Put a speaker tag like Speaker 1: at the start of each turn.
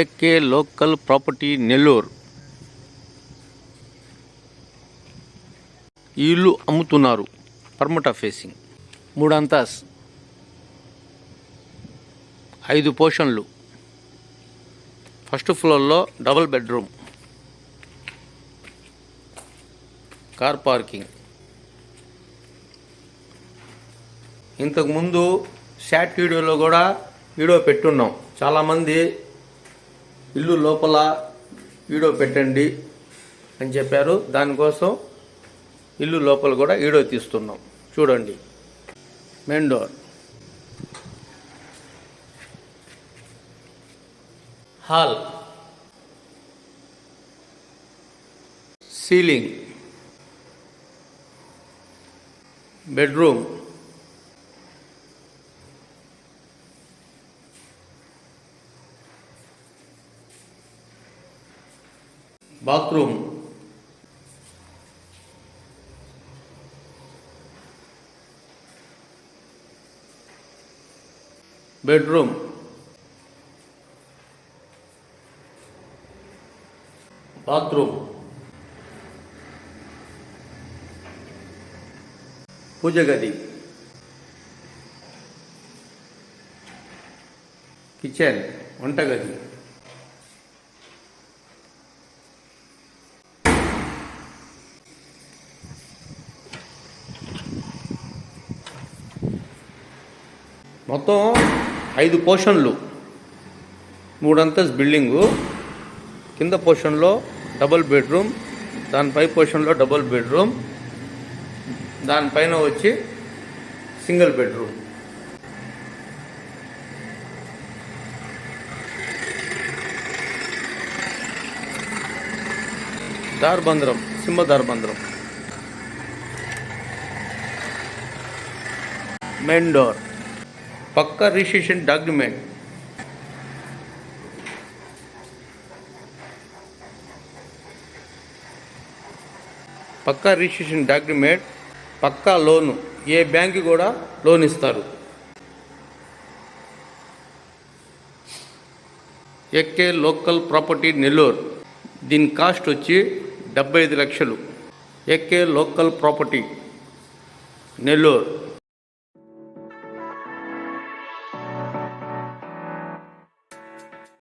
Speaker 1: AK local property Nellore. ఈ ఇల్లు అమ్ముతున్నారు. పర్మట ఫేసింగ్ 3 అంతస్ 5 పోర్షన్లు. ఫస్ట్ ఫ్లోర్లో డబుల్ బెడ్రూమ్, కార్ పార్కింగ్. ఇంతకుముందు షార్ట్ వీడియోలో కూడా వీడియో పెట్టున్నాం. చాలామంది ఇల్లు లోపల వీడియో పెట్టండి అని చెప్పారు. దానికోసం ఇల్లు లోపల కూడా వీడియో తీస్తున్నాం. చూడండి. Main door, hall, ceiling, bedroom, bathroom, bedroom, bathroom, puja గది, కిచెన్, వంటగది, మొత్తం 5 పోర్షన్లు. 3 అంతస్తు బిల్డింగు. కింద పోర్షన్లో డబుల్ బెడ్రూమ్, దానిపై పోర్షన్లో డబుల్ బెడ్రూమ్, దానిపైన వచ్చి సింగిల్ బెడ్రూమ్. దార్బంద్రం, సింహ దార్బంద్రం. మెయిన్ డోర్, పక్కా రిజిస్ట్రేషన్ డాక్యుమెంట్, పక్కా రిజిస్ట్రేషన్ డాక్యుమెంట్, పక్కా లోను. ఏ బ్యాంకు కూడా లోన్ ఇస్తారు. AK local property Nellore. దీని కాస్ట్ వచ్చి 75 లక్షలు. AK local property Nellore.